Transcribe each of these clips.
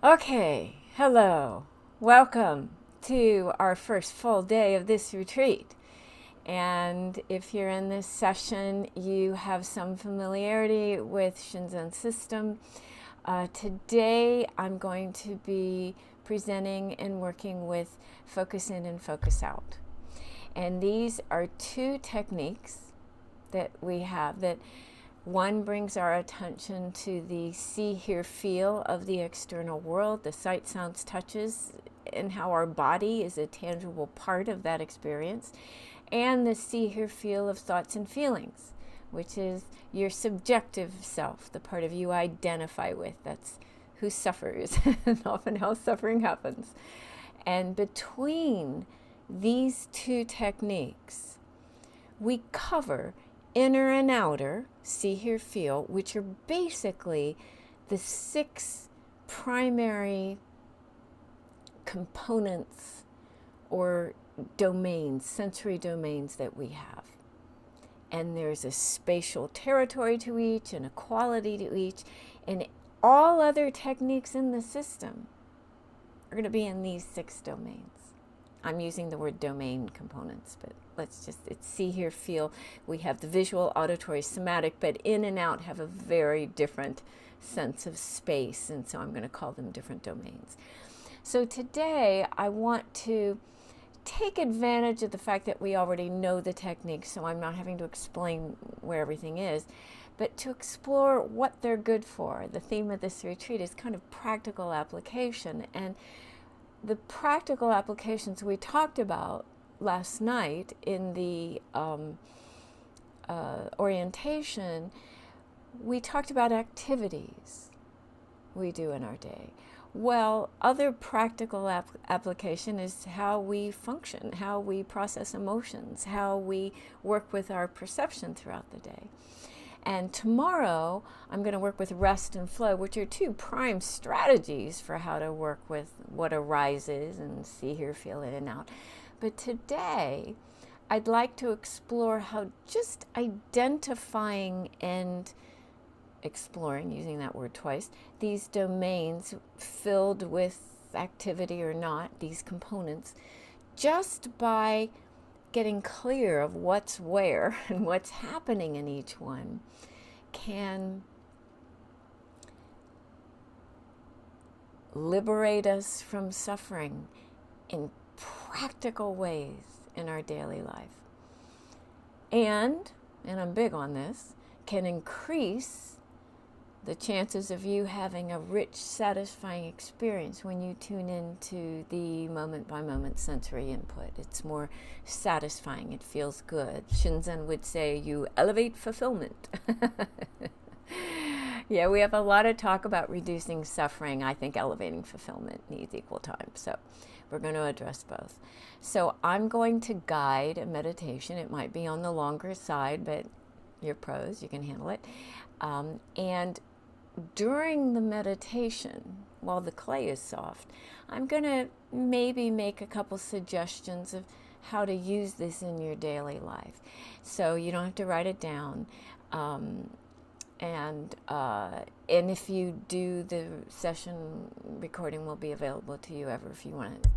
Okay, hello. Welcome to our first full day of this retreat. And if you're in this session, you have some familiarity with Shinzen system. Today, I'm going to be presenting and working with focus in and focus out. And these are two techniques that we have that one brings our attention to the see, hear, feel of the external world, the sight, sounds, touches, and how our body is a tangible part of that experience. And the see, hear, feel of thoughts and feelings, which is your subjective self, the part of you identify with. That's who suffers and often how suffering happens. And between these two techniques, we cover inner and outer, see, hear, feel, which are basically the 6 primary components or domains, sensory domains that we have. And there's a spatial territory to each and a quality to each. And all other techniques in the system are going to be in these 6 domains. I'm using the word domain components, but it's see, hear, feel. We have the visual, auditory, somatic, but in and out have a very different sense of space, and so I'm going to call them different domains. So today I want to take advantage of the fact that we already know the technique, so I'm not having to explain where everything is, but to explore what they're good for. The theme of this retreat is kind of practical application, and the practical applications we talked about last night in the orientation, we talked about activities we do in our day. Well, other practical application is how we function, how we process emotions, how we work with our perception throughout the day. And tomorrow, I'm going to work with rest and flow, which are 2 prime strategies for how to work with what arises and see, hear, feel in and out. But today, I'd like to explore how just identifying and exploring, using that word twice, these domains filled with activity or not, these components, just by getting clear of what's where and what's happening in each one can liberate us from suffering in practical ways in our daily life. And I'm big on this, can increase the chances of you having a rich, satisfying experience when you tune into the moment-by-moment sensory input. It's more satisfying. It feels good. Shinzen would say you elevate fulfillment. Yeah, we have a lot of talk about reducing suffering. I think elevating fulfillment needs equal time. So we're going to address both. So I'm going to guide a meditation. It might be on the longer side, but you're pros. You can handle it. And during the meditation, while the clay is soft, I'm going to maybe make a couple suggestions of how to use this in your daily life. So you don't have to write it down. And if you do, the session recording will be available to you ever if you want to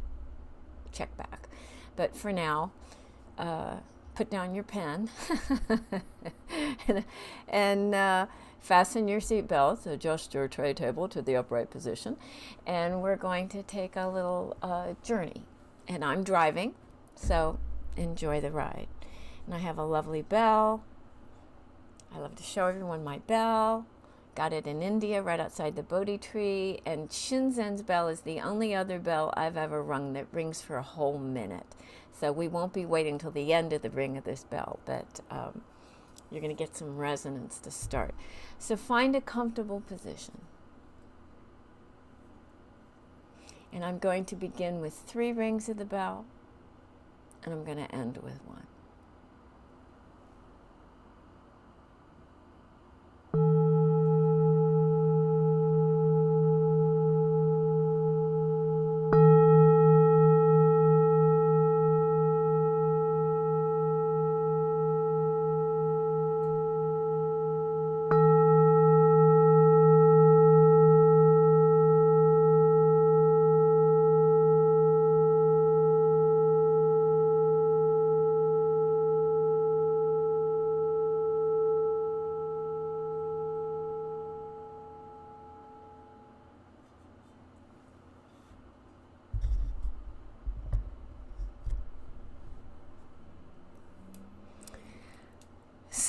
check back. But for now, put down your pen and fasten your seatbelts, adjust your tray table to the upright position, and we're going to take a little journey. And I'm driving, so enjoy the ride. And I have a lovely bell. I love to show everyone my bell. Got it in India right outside the Bodhi tree, and Shinzen's bell is the only other bell I've ever rung that rings for a whole minute. So we won't be waiting till the end of the ring of this bell, but you're going to get some resonance to start. So find a comfortable position. And I'm going to begin with 3 rings of the bell, and I'm going to end with 1.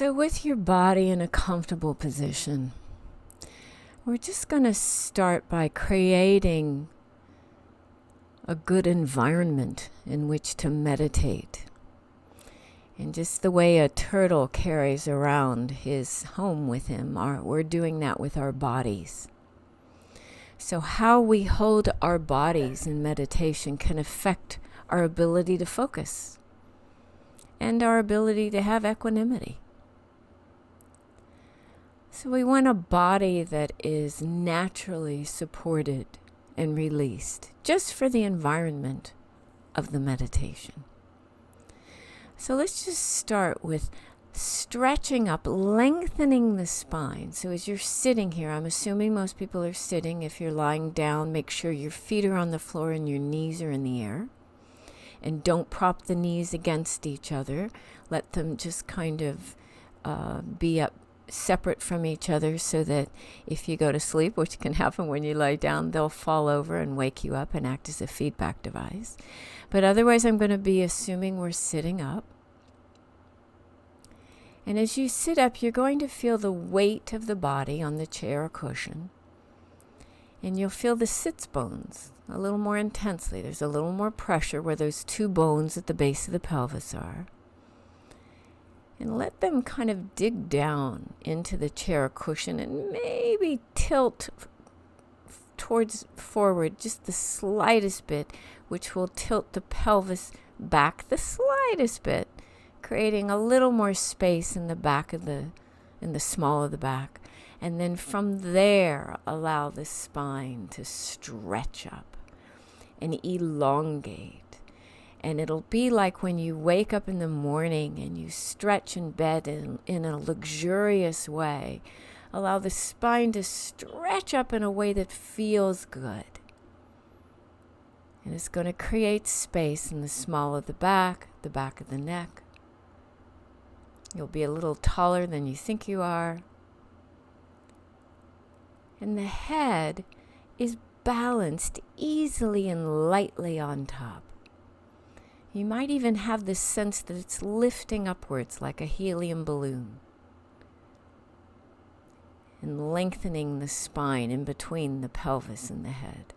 So with your body in a comfortable position, we're just going to start by creating a good environment in which to meditate. And just the way a turtle carries around his home with him, we're doing that with our bodies. So how we hold our bodies in meditation can affect our ability to focus and our ability to have equanimity. So we want a body that is naturally supported and released, just for the environment of the meditation. So let's just start with stretching up, lengthening the spine. So as you're sitting here, I'm assuming most people are sitting. If you're lying down, make sure your feet are on the floor and your knees are in the air. And don't prop the knees against each other. Let them just kind of be up separate from each other, so that if you go to sleep, which can happen when you lie down, they'll fall over and wake you up and act as a feedback device. But otherwise, I'm going to be assuming we're sitting up. And as you sit up, you're going to feel the weight of the body on the chair or cushion. And you'll feel the sits bones a little more intensely. There's a little more pressure where those two bones at the base of the pelvis are. And let them kind of dig down into the chair or cushion and maybe tilt towards forward just the slightest bit, which will tilt the pelvis back the slightest bit, creating a little more space in the back of in the small of the back. And then from there, allow the spine to stretch up and elongate. And it'll be like when you wake up in the morning and you stretch in bed in a luxurious way. Allow the spine to stretch up in a way that feels good. And it's going to create space in the small of the back of the neck. You'll be a little taller than you think you are. And the head is balanced easily and lightly on top. You might even have the sense that it's lifting upwards like a helium balloon and lengthening the spine in between the pelvis and the head.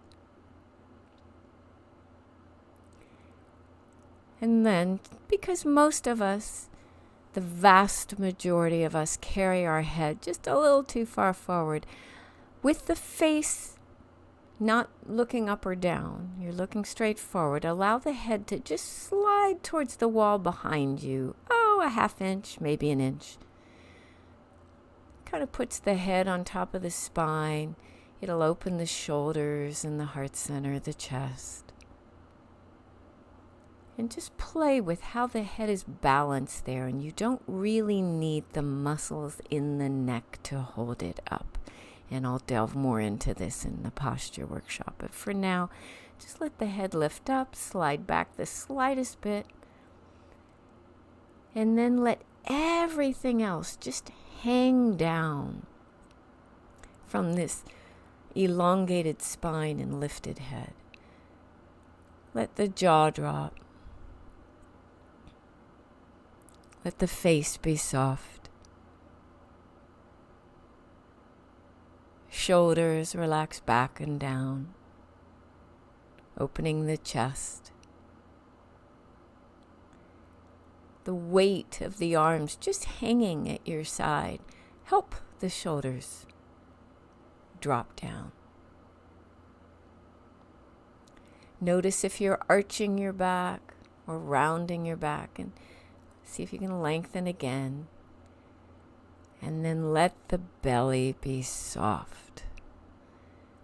And then, because most of us, the vast majority of us, carry our head just a little too far forward, with the face not looking up or down, you're looking straight forward. Allow the head to just slide towards the wall behind you. A half inch, maybe an inch. Kind of puts the head on top of the spine. It'll open the shoulders and the heart center, the chest. And just play with how the head is balanced there. And you don't really need the muscles in the neck to hold it up. And I'll delve more into this in the posture workshop. But for now, just let the head lift up, slide back the slightest bit. And then let everything else just hang down from this elongated spine and lifted head. Let the jaw drop. Let the face be soft. Shoulders relax back and down, opening the chest. The weight of the arms just hanging at your side. Help the shoulders drop down. Notice if you're arching your back or rounding your back, and see if you can lengthen again. And then let the belly be soft.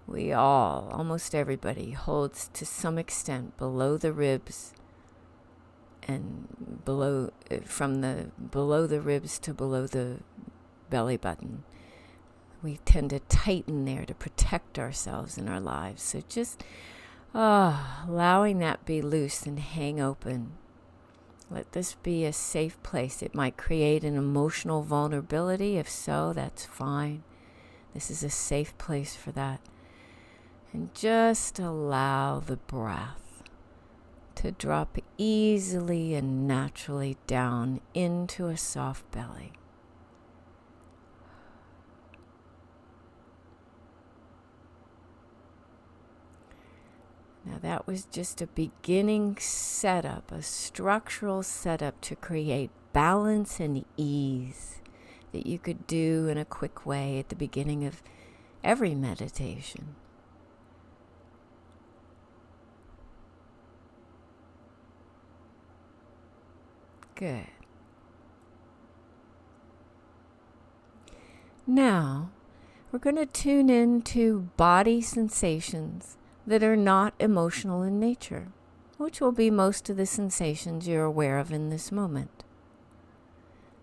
We almost everybody, holds to some extent below the ribs and below the ribs to below the belly button. We tend to tighten there to protect ourselves in our lives. So just allowing that be loose and hang open. Let this be a safe place. It might create an emotional vulnerability. If so, that's fine. This is a safe place for that. And just allow the breath to drop easily and naturally down into a soft belly. that was just a beginning setup, a structural setup to create balance and ease that you could do in a quick way at the beginning of every meditation. Good. Now, we're going to tune into body sensations that are not emotional in nature, which will be most of the sensations you're aware of in this moment.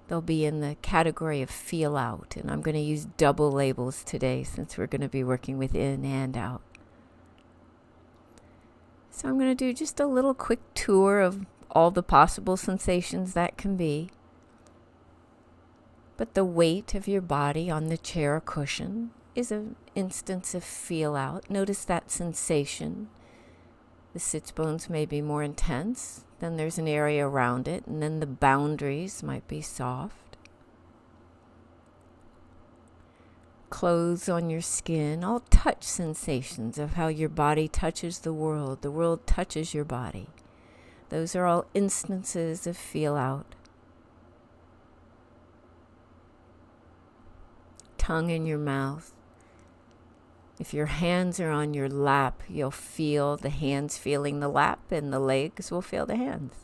They'll be in the category of feel out, and I'm going to use double labels today since we're going to be working with in and out. So I'm going to do just a little quick tour of all the possible sensations that can be. But the weight of your body on the chair or cushion is an instance of feel out. Notice that sensation. The sits bones may be more intense, then there's an area around it, and then the boundaries might be soft. Clothes on your skin, all touch sensations of how your body touches the world touches your body. Those are all instances of feel out. Tongue in your mouth. If your hands are on your lap, you'll feel the hands feeling the lap, and the legs will feel the hands.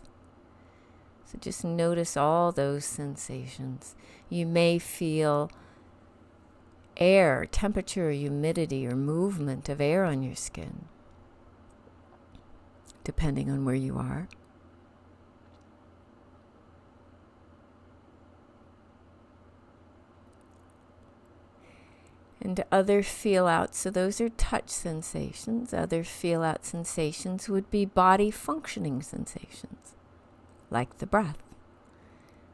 So just notice all those sensations. You may feel air, temperature, humidity, or movement of air on your skin, depending on where you are. And other feel outs, so those are touch sensations. Other feel out sensations would be body functioning sensations, like the breath,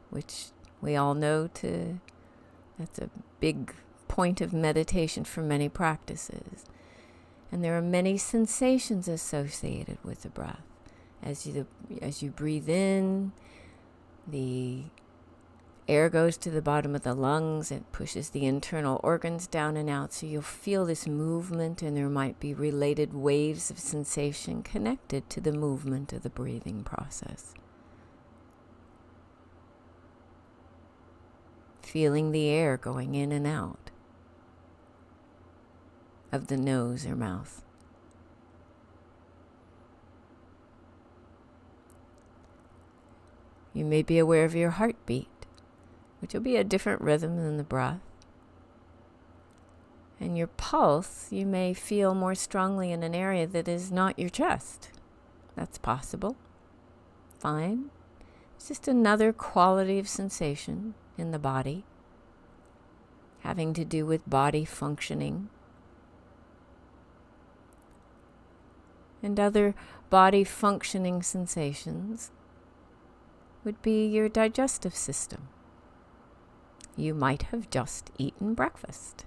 which we all know that's a big point of meditation for many practices. And there are many sensations associated with the breath. As you breathe in, the air goes to the bottom of the lungs, it pushes the internal organs down and out, so you'll feel this movement, and there might be related waves of sensation connected to the movement of the breathing process. Feeling the air going in and out of the nose or mouth. You may be aware of your heartbeat, which will be a different rhythm than the breath. And your pulse, you may feel more strongly in an area that is not your chest. That's possible. Fine. It's just another quality of sensation in the body, having to do with body functioning. And other body functioning sensations would be your digestive system. You might have just eaten breakfast.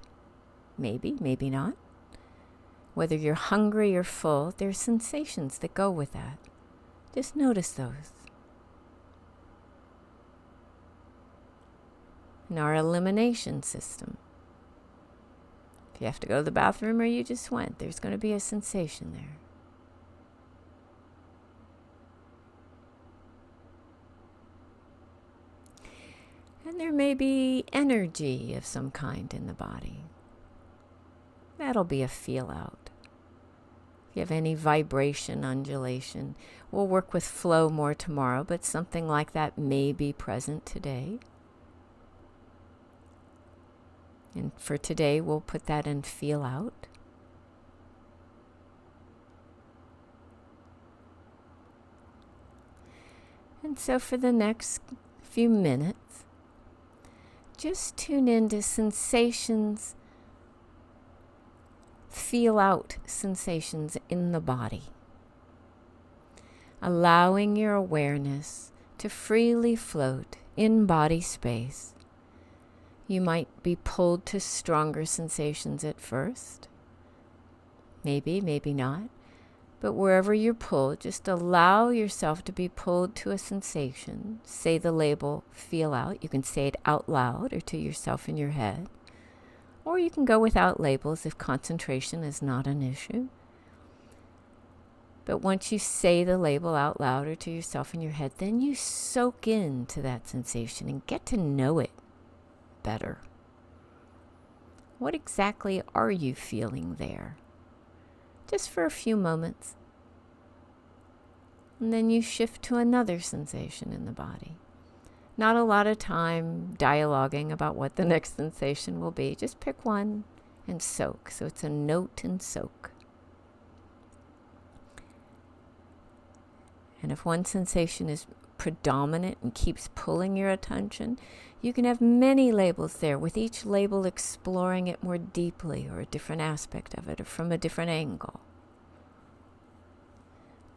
Maybe, maybe not. Whether you're hungry or full, there are sensations that go with that. Just notice those. And our elimination system. If you have to go to the bathroom or you just went, there's going to be a sensation there. And there may be energy of some kind in the body. That'll be a feel out. If you have any vibration, undulation, we'll work with flow more tomorrow, but something like that may be present today. And for today, we'll put that in feel out. And so for the next few minutes, just tune into sensations, feel out sensations in the body. Allowing your awareness to freely float in body space. You might be pulled to stronger sensations at first. Maybe, maybe not. But wherever you're pulled, just allow yourself to be pulled to a sensation. Say the label, feel out. You can say it out loud or to yourself in your head. Or you can go without labels if concentration is not an issue. But once you say the label out loud or to yourself in your head, then you soak into that sensation and get to know it better. What exactly are you feeling there? Just for a few moments. And then you shift to another sensation in the body. Not a lot of time dialoguing about what the next sensation will be. Just pick one and soak. So it's a note and soak. And if one sensation is predominant and keeps pulling your attention, you can have many labels there, with each label exploring it more deeply, or a different aspect of it, or from a different angle.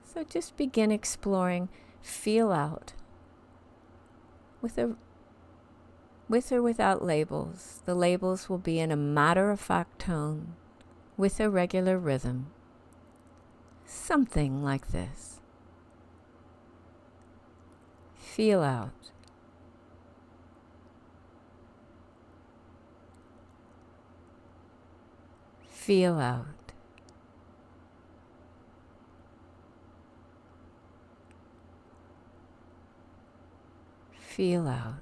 So just begin exploring, feel out. With or without labels, the labels will be in a matter-of-fact tone, with a regular rhythm. Something like this. Feel out. Feel out. Feel out.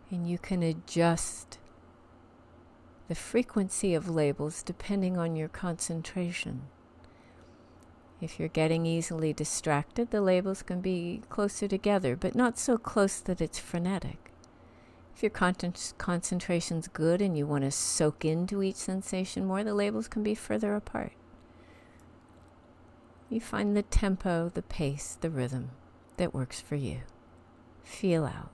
And you can adjust the frequency of labels depending on your concentration. If you're getting easily distracted, the labels can be closer together, but not so close that it's frenetic. If your concentration's good and you want to soak into each sensation more, the labels can be further apart. You find the tempo, the pace, the rhythm that works for you. Feel out.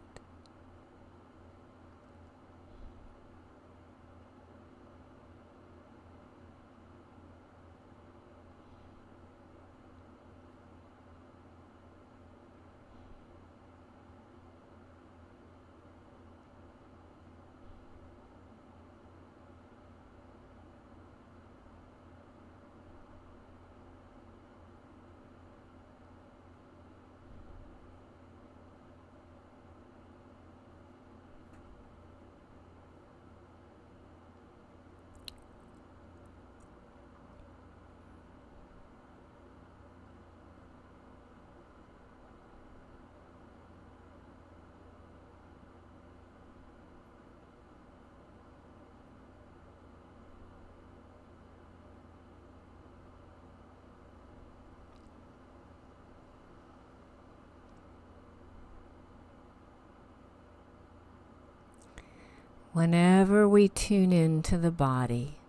Whenever we tune into the body,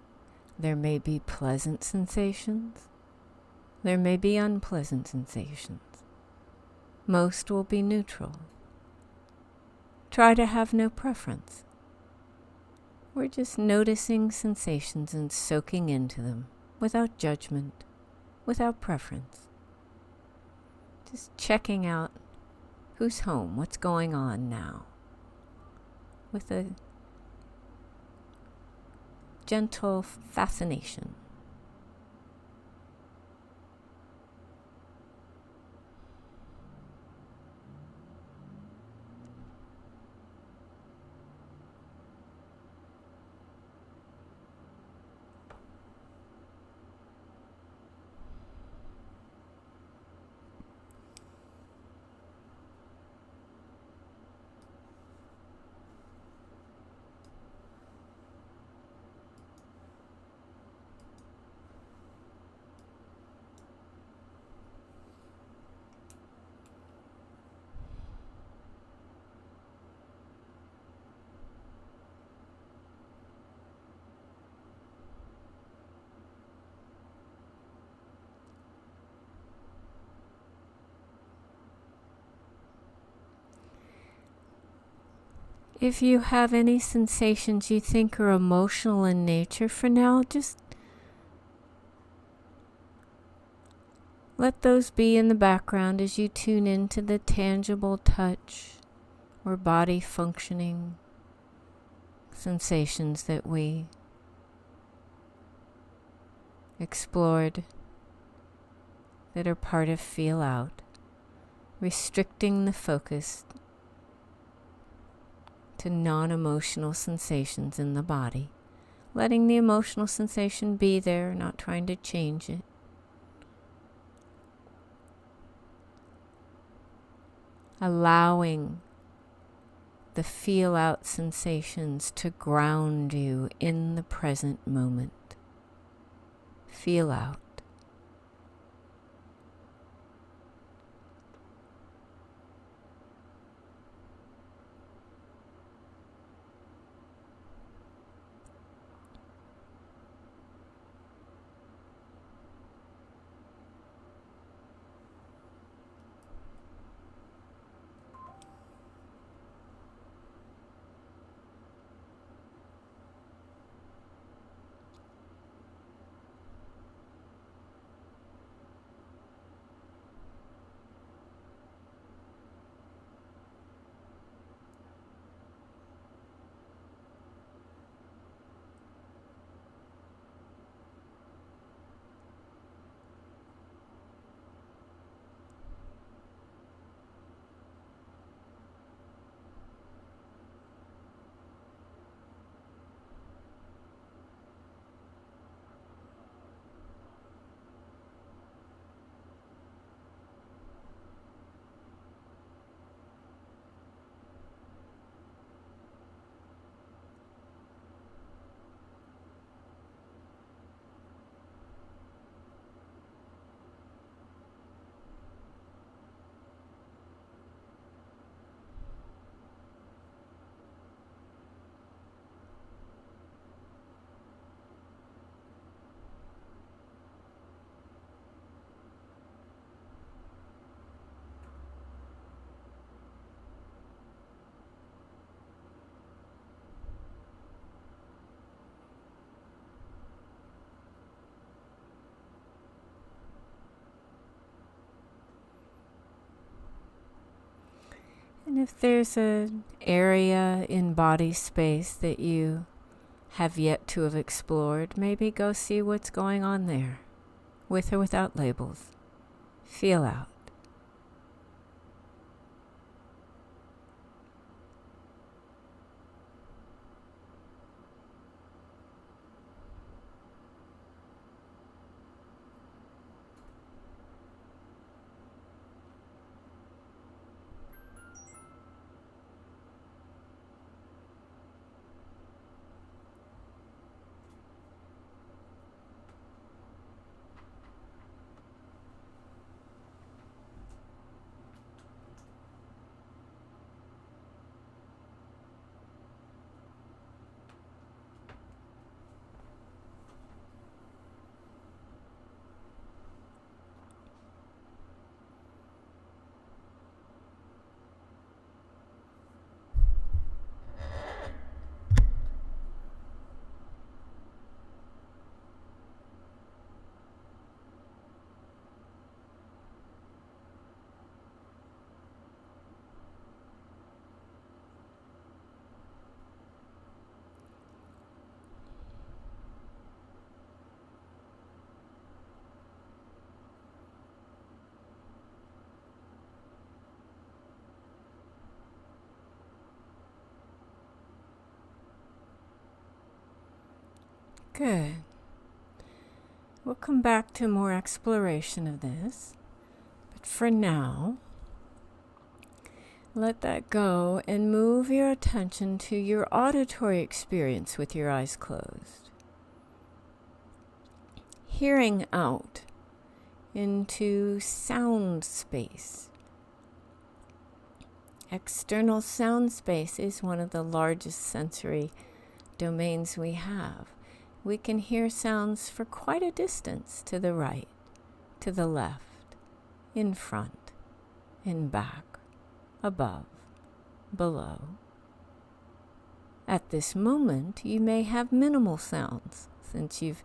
there may be pleasant sensations, there may be unpleasant sensations. Most will be neutral. Try to have no preference. We're just noticing sensations and soaking into them without judgment, without preference. Just checking out who's home, what's going on now, with a gentle fascination. If you have any sensations you think are emotional in nature, for now, just let those be in the background as you tune into the tangible touch or body functioning sensations that we explored that are part of Feel Out, restricting the focus to non-emotional sensations in the body. letting the emotional sensation be there, not trying to change it. Allowing the feel-out sensations to ground you in the present moment. Feel out. And if there's an area in body space that you have yet to have explored, maybe go see what's going on there, with or without labels. Feel out. Good. We'll come back to more exploration of this, but for now, let that go and move your attention to your auditory experience with your eyes closed. Hearing out into sound space. External sound space is one of the largest sensory domains we have. We can hear sounds for quite a distance to the right, to the left, in front, in back, above, below. At this moment, you may have minimal sounds since you've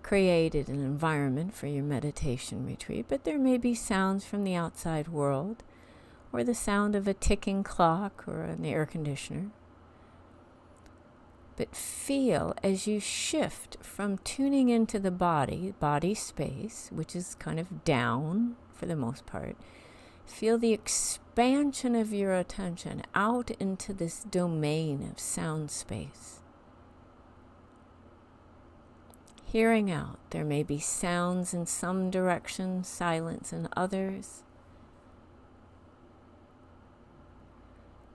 created an environment for your meditation retreat, but there may be sounds from the outside world or the sound of a ticking clock or an air conditioner. But feel as you shift from tuning into the body space, which is kind of down for the most part, feel the expansion of your attention out into this domain of sound space. hearing out. There may be sounds in some directions, silence in others.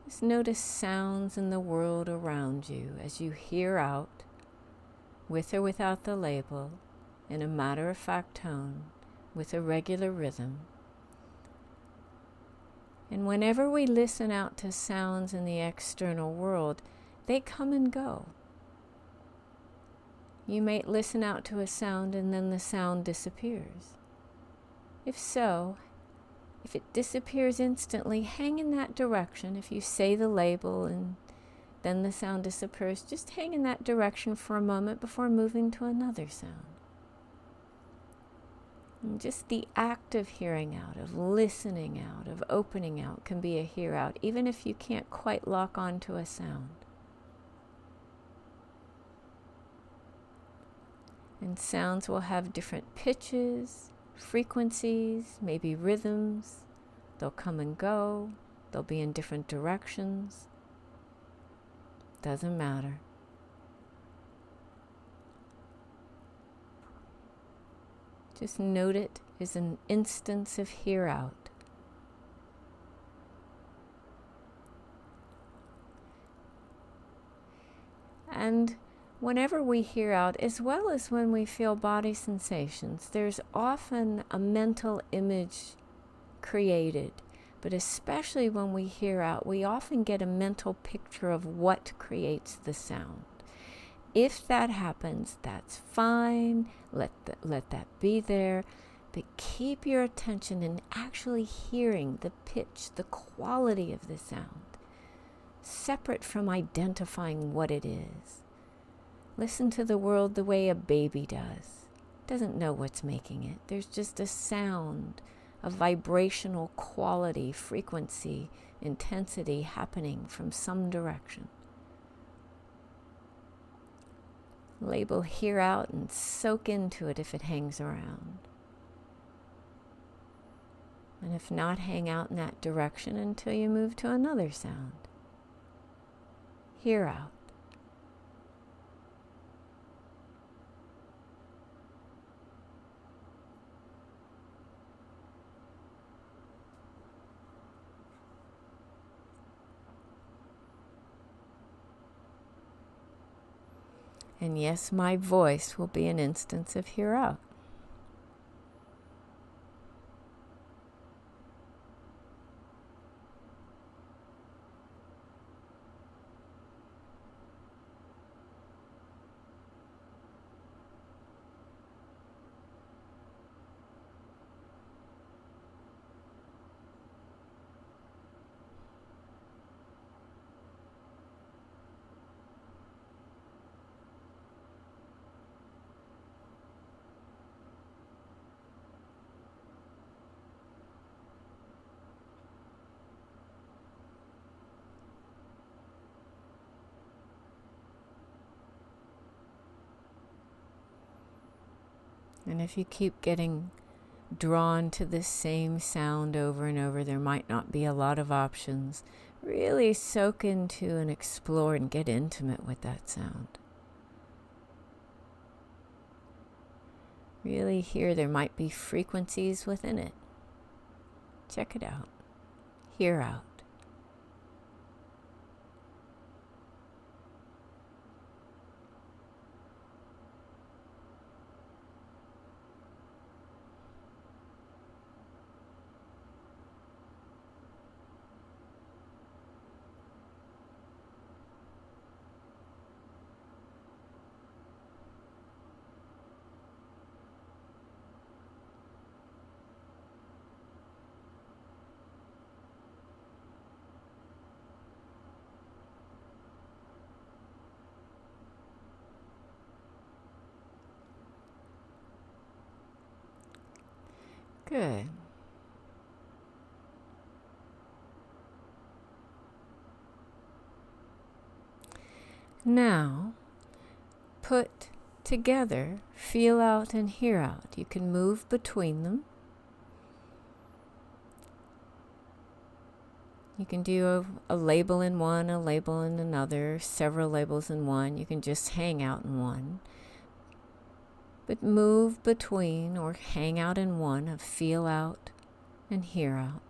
Just notice sounds in the world around you as you hear out, with or without the label, in a matter-of-fact tone, with a regular rhythm. And whenever we listen out to sounds in the external world, they come and go. You may listen out to a sound and then the sound disappears. If so, if it disappears instantly, hang in that direction. If you say the label and then the sound disappears, just hang in that direction for a moment before moving to another sound. And just the act of hearing out, of listening out, of opening out can be a hear out, even if you can't quite lock onto a sound. And sounds will have different pitches, frequencies, maybe rhythms. They'll come and go. They'll be in different directions. Doesn't matter. Just note it as an instance of hear out. And whenever we hear out, as well as when we feel body sensations, there's often a mental image created. But especially when we hear out, we often get a mental picture of what creates the sound. If that happens, that's fine. Let that be there. But keep your attention in actually hearing the pitch, the quality of the sound, separate from identifying what it is. Listen to the world the way a baby does. Doesn't know what's making it. There's just a sound, a vibrational quality, frequency, intensity happening from some direction. Label hear out and soak into it if it hangs around. And if not, hang out in that direction until you move to another sound. Hear out. And yes, my voice will be an instance of hear out. And if you keep getting drawn to the same sound over and over, there might not be a lot of options. Really soak into and explore and get intimate with that sound. Really hear there might be frequencies within it. Check it out. Hear out. Good. Now, put together, feel out and hear out. You can move between them. You can do a label in one, a label in another, several labels in one. You can just hang out in one. but move between or hang out in one of feel out and hear out.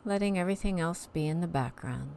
Letting everything else be in the background.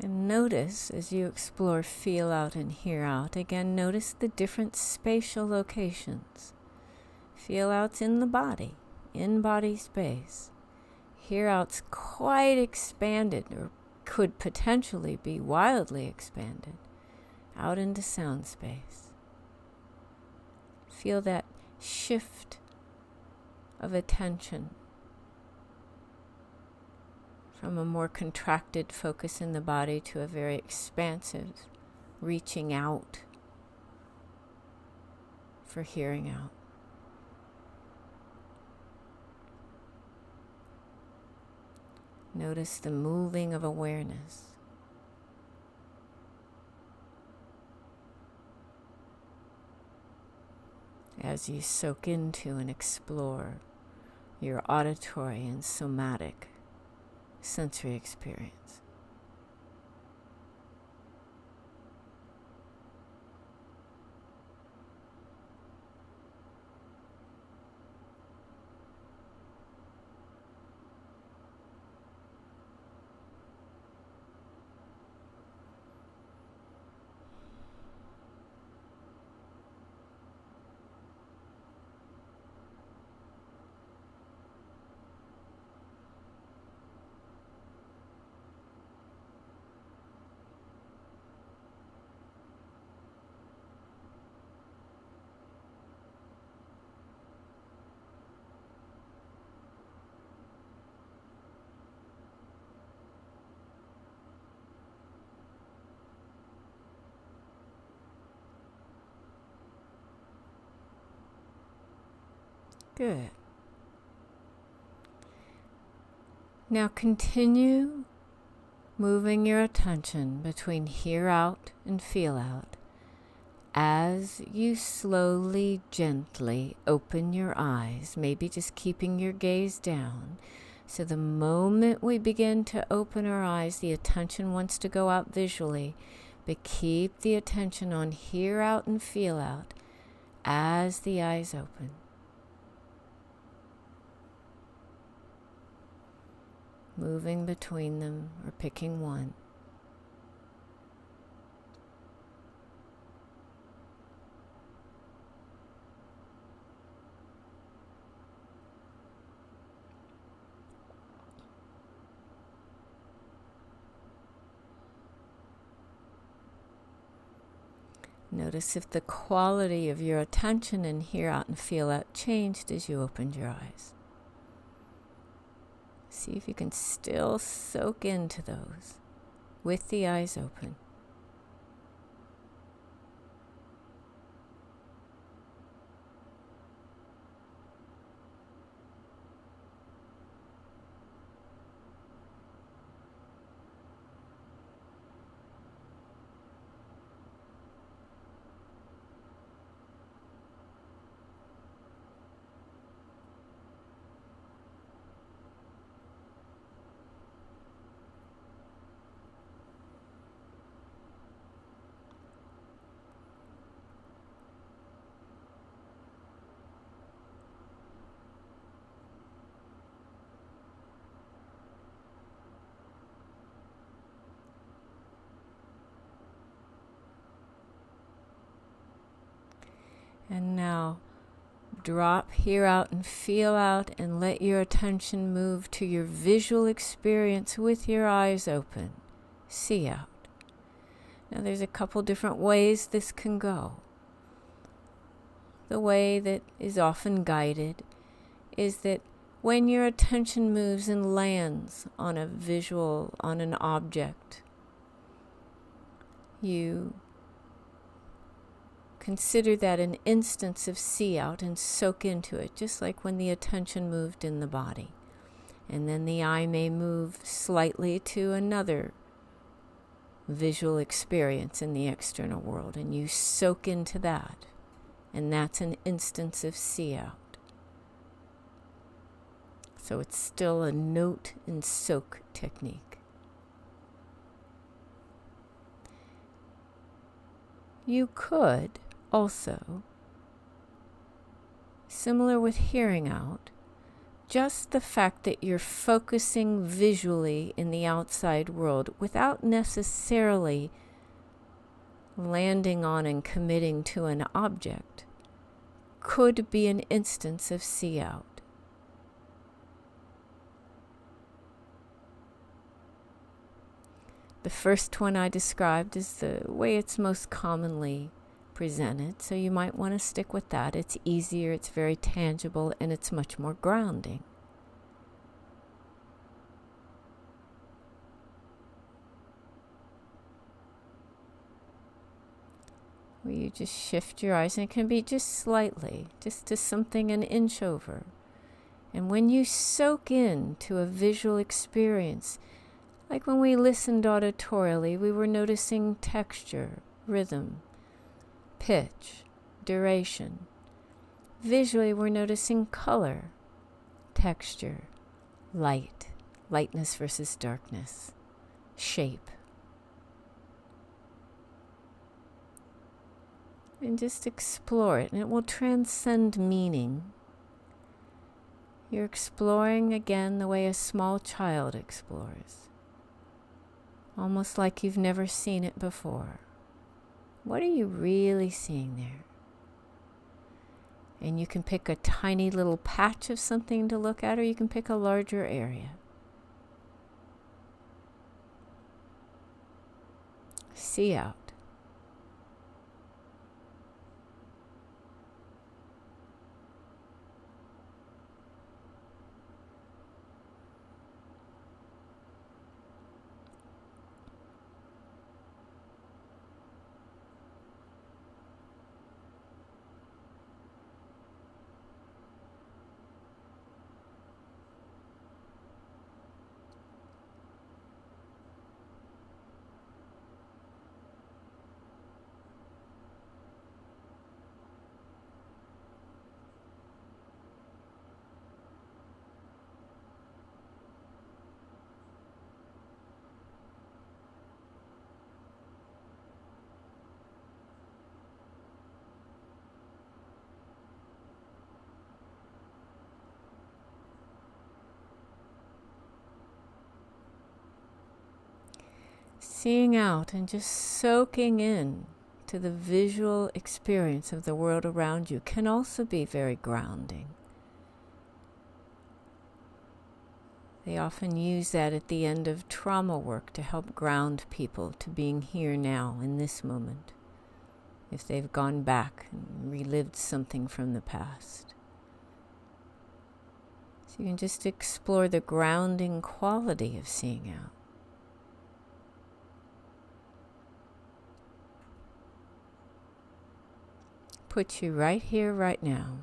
And notice as you explore feel out and hear out, again notice the different spatial locations. Feel out's in the body, in body space. Hear out's quite expanded, or could potentially be wildly expanded, out into sound space. Feel that shift of attention from a more contracted focus in the body to a very expansive reaching out for hearing out. Notice the moving of awareness. As you soak into and explore your auditory and somatic sensory experience. Good. Now continue moving your attention between hear out and feel out as you slowly, gently open your eyes, maybe just keeping your gaze down. So the moment we begin to open our eyes, the attention wants to go out visually, but keep the attention on hear out and feel out as the eyes open. Moving between them or picking one. Notice if the quality of your attention in hear out and feel out changed as you opened your eyes. See if you can still soak into those with the eyes open. And now drop hear out and feel out and let your attention move to your visual experience with your eyes open. see out. Now there's a couple different ways this can go. The way that is often guided is that when your attention moves and lands on a visual, on an object, you consider that an instance of see out and soak into it, just like when the attention moved in the body. And then the eye may move slightly to another visual experience in the external world, and you soak into that. And that's an instance of see out. So it's still a note and soak technique. You could also, similar with hearing out, just the fact that you're focusing visually in the outside world without necessarily landing on and committing to an object could be an instance of see out. The first one I described is the way it's most commonly presented, so you might want to stick with that. It's easier, it's very tangible, and it's much more grounding. Where you just shift your eyes, and it can be just slightly, just to something an inch over. And when you soak into a visual experience, like when we listened auditorily, we were noticing texture, rhythm, pitch, duration. Visually, we're noticing color, texture, light, lightness versus darkness, shape. And just explore it, and it will transcend meaning. You're exploring again the way a small child explores. Almost like you've never seen it before. What are you really seeing there? And you can pick a tiny little patch of something to look at, or you can pick a larger area. See out. Seeing out and just soaking in to the visual experience of the world around you can also be very grounding. They often use that at the end of trauma work to help ground people to being here now in this moment, if they've gone back and relived something from the past. So you can just explore the grounding quality of seeing out. Put you right here, right now.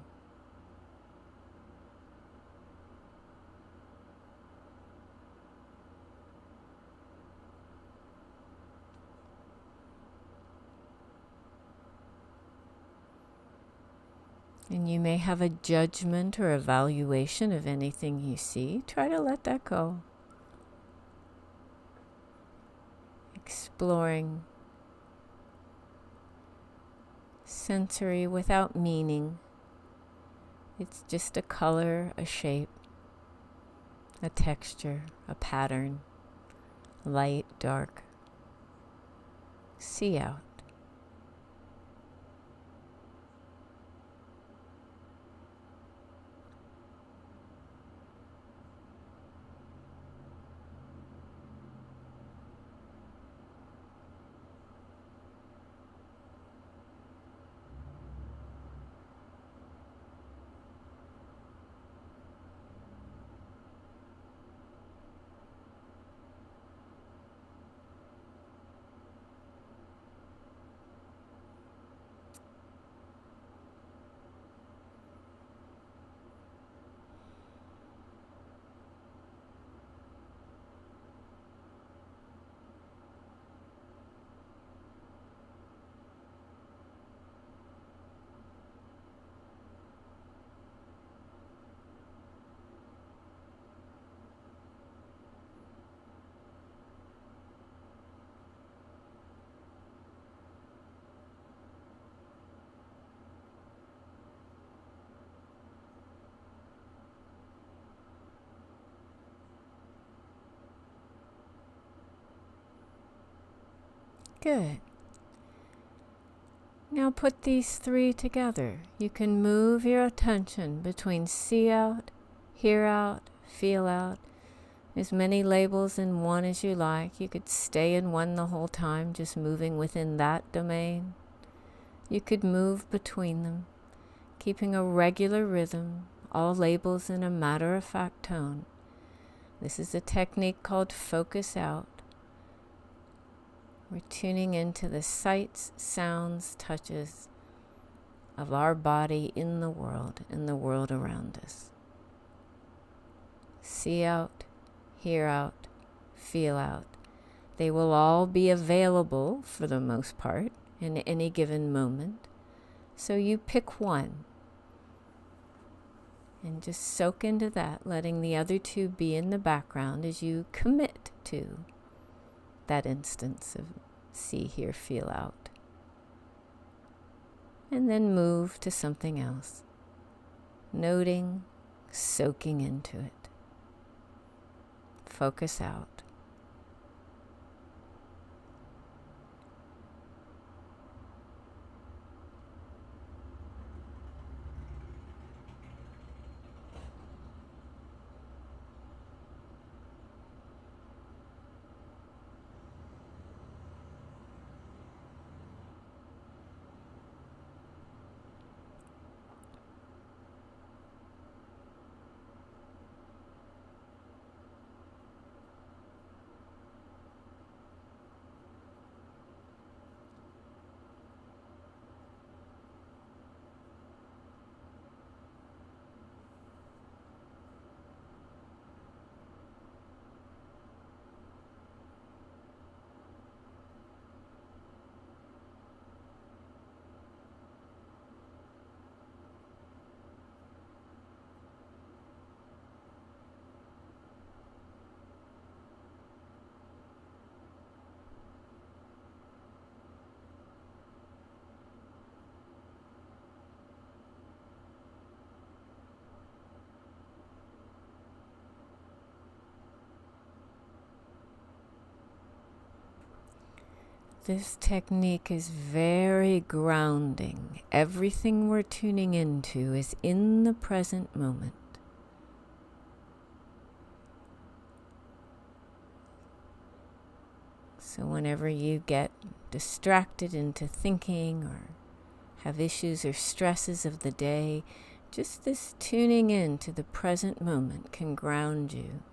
And you may have a judgment or evaluation of anything you see. Try to let that go. Exploring sensory without meaning. It's just a color, a shape, a texture, a pattern, light, dark. See out. Good. Now put these three together. You can move your attention between see out, hear out, feel out. As many labels in one as you like. You could stay in one the whole time, just moving within that domain. You could move between them, keeping a regular rhythm, all labels in a matter-of-fact tone. This is a technique called focus out. We're tuning into the sights, sounds, touches of our body in the world around us. See out, hear out, feel out. They will all be available for the most part in any given moment. So you pick one and just soak into that, letting the other two be in the background as you commit to that instance of see, hear, feel out. And then move to something else, noting, soaking into it. Focus out. This technique is very grounding. Everything we're tuning into is in the present moment. So whenever you get distracted into thinking or have issues or stresses of the day, just this tuning in to the present moment can ground you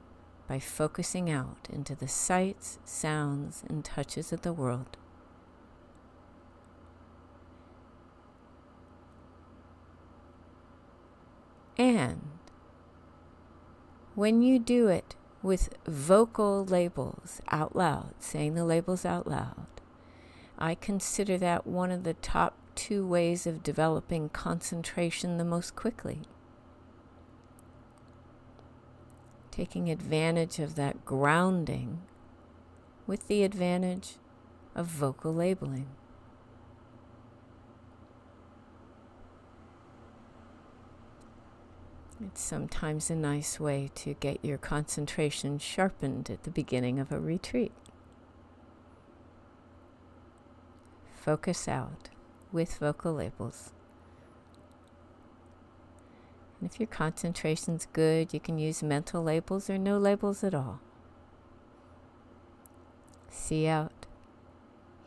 by focusing out into the sights, sounds, and touches of the world. And when you do it with vocal labels out loud, saying the labels out loud, I consider that one of the top 2 ways of developing concentration the most quickly. Taking advantage of that grounding with the advantage of vocal labeling. It's sometimes a nice way to get your concentration sharpened at the beginning of a retreat. Focus out with vocal labels. And if your concentration's good, you can use mental labels or no labels at all. See out,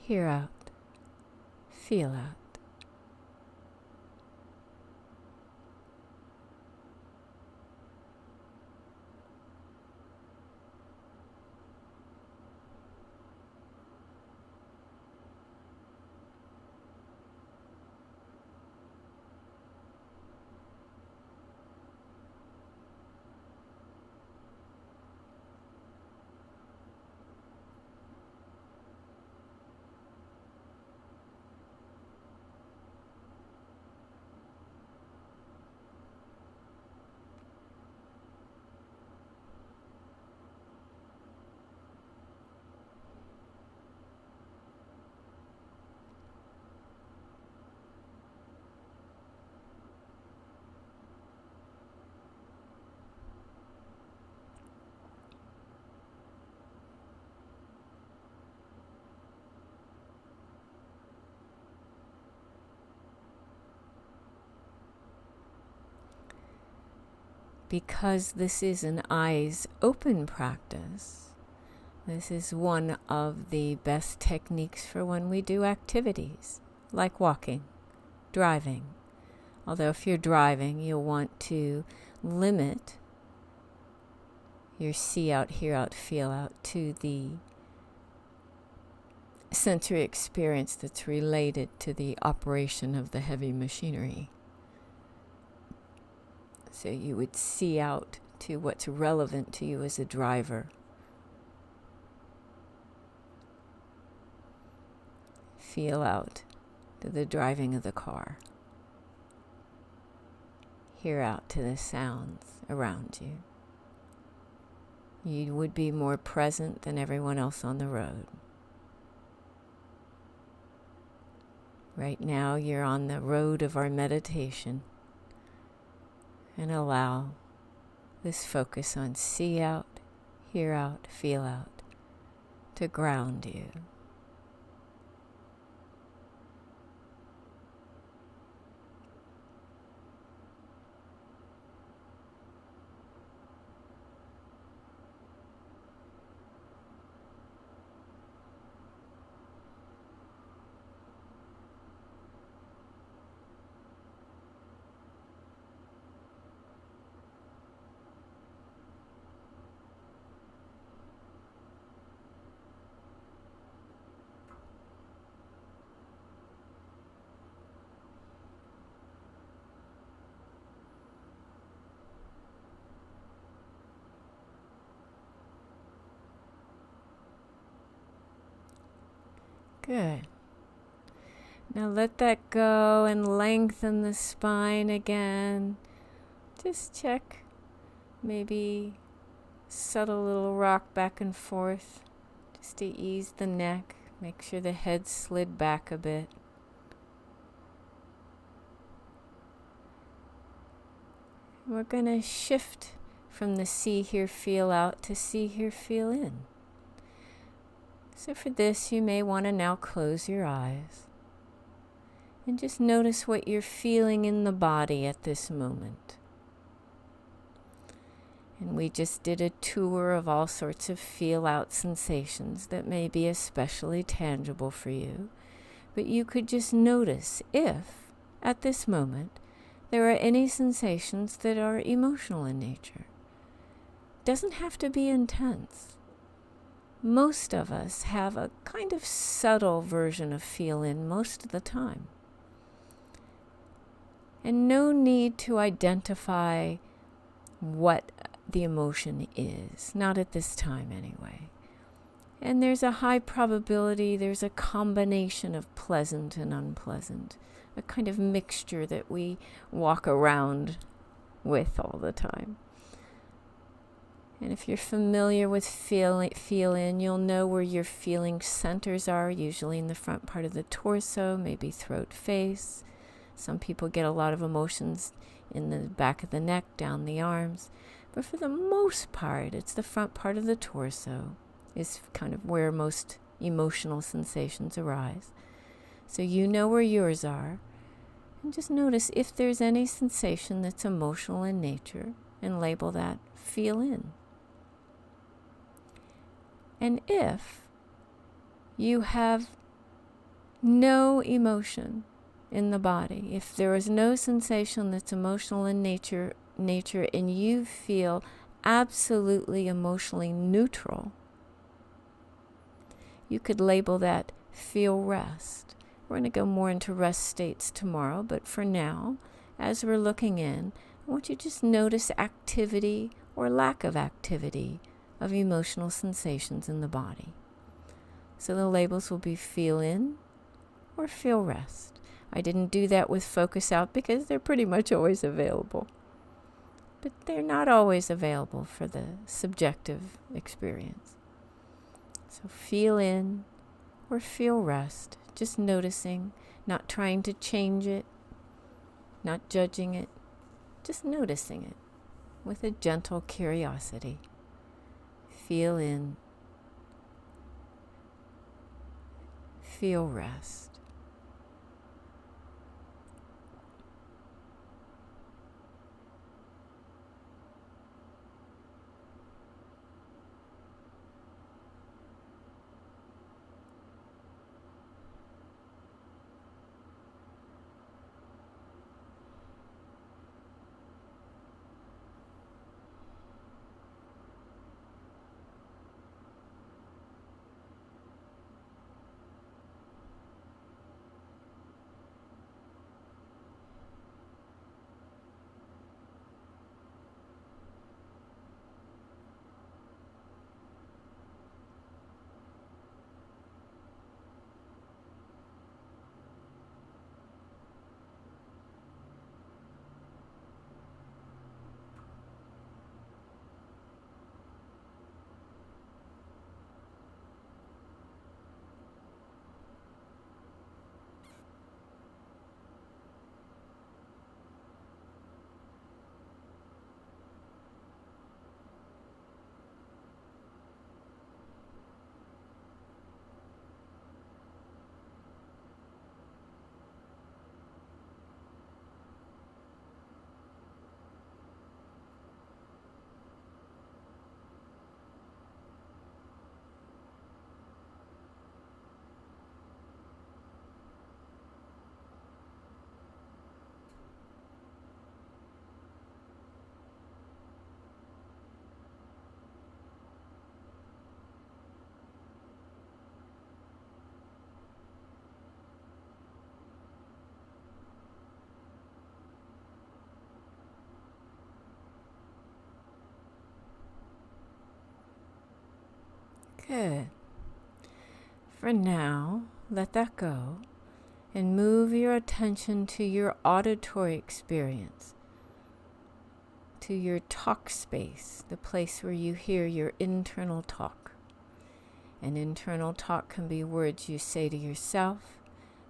hear out, feel out. because this is an eyes open practice, this is one of the best techniques for when we do activities like walking, driving. Although if you're driving, you'll want to limit your see out, hear out, feel out to the sensory experience that's related to the operation of the heavy machinery. So you would see out to what's relevant to you as a driver. Feel out to the driving of the car. Hear out to the sounds around you. You would be more present than everyone else on the road. Right now you're on the road of our meditation, and allow this focus on see out, hear out, feel out to ground you. Good. Now let that go and lengthen the spine again. Just check. Maybe subtle little rock back and forth just to ease the neck. Make sure the head slid back a bit. We're going to shift from the see, hear, feel out to see, hear, feel in. So for this, you may want to now close your eyes and just notice what you're feeling in the body at this moment. And we just did a tour of all sorts of feel-out sensations that may be especially tangible for you. But you could just notice if, at this moment, there are any sensations that are emotional in nature. Doesn't have to be intense. Most of us have a kind of subtle version of feel-in most of the time. And no need to identify what the emotion is, not at this time anyway. And there's a high probability there's a combination of pleasant and unpleasant, a kind of mixture that we walk around with all the time. And if you're familiar with feel in, you'll know where your feeling centers are, usually in the front part of the torso, maybe throat, face. Some people get a lot of emotions in the back of the neck, down the arms. But for the most part, it's the front part of the torso is kind of where most emotional sensations arise. So you know where yours are. And just notice if there's any sensation that's emotional in nature and label that feel in. And if you have no emotion in the body, if there is no sensation that's emotional in nature and you feel absolutely emotionally neutral, you could label that feel rest. We're going to go more into rest states tomorrow, but for now, as we're looking in, I want you to just notice activity or lack of activity of emotional sensations in the body. So the labels will be feel in or feel rest. I didn't do that with focus out because they're pretty much always available. But they're not always available for the subjective experience. So feel in or feel rest, just noticing, not trying to change it, not judging it, just noticing it with a gentle curiosity. Feel in, feel rest. Good. For now, let that go and move your attention to your auditory experience, to your talk space, the place where you hear your internal talk. And internal talk can be words you say to yourself.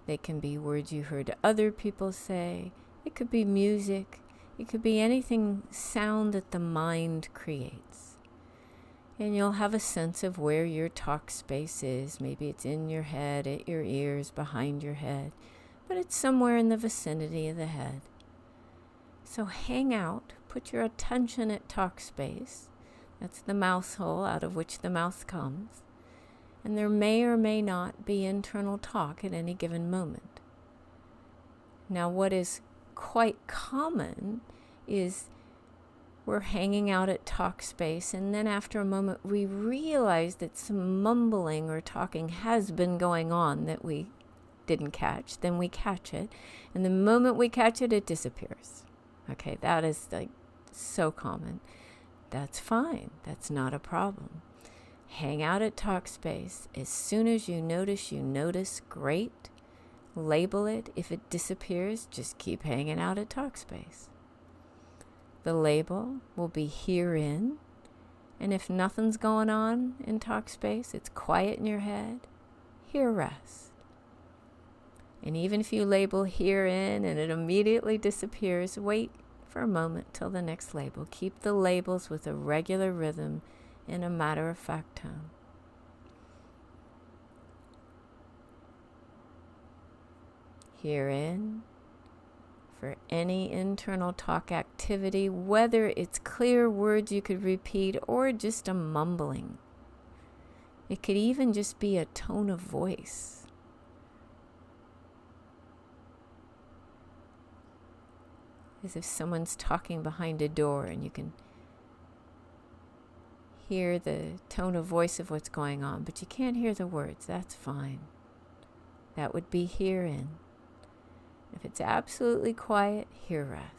They can be words you heard other people say. It could be music. It could be anything, sound that the mind creates. And you'll have a sense of where your talk space is. Maybe it's in your head, at your ears, behind your head, but it's somewhere in the vicinity of the head. So hang out, put your attention at talk space. That's the mouth hole out of which the mouth comes. And there may or may not be internal talk at any given moment. Now, what is quite common is we're hanging out at talk space, and then after a moment we realize that some mumbling or talking has been going on that we didn't catch. Then we catch it, and the moment we catch it, it disappears. Okay, that is like so common. That's fine. That's not a problem. Hang out at talk space. As soon as you notice, great. Label it. If it disappears, just keep hanging out at talk space. The label will be herein. And if nothing's going on in talk space, it's quiet in your head, here rest. And even if you label herein and it immediately disappears, wait for a moment till the next label. Keep the labels with a regular rhythm in a matter-of-fact tone. Herein, for any internal talk activity, whether it's clear words you could repeat or just a mumbling. It could even just be a tone of voice. As if someone's talking behind a door and you can hear the tone of voice of what's going on, but you can't hear the words. That's fine. That would be herein. If it's absolutely quiet, here rest.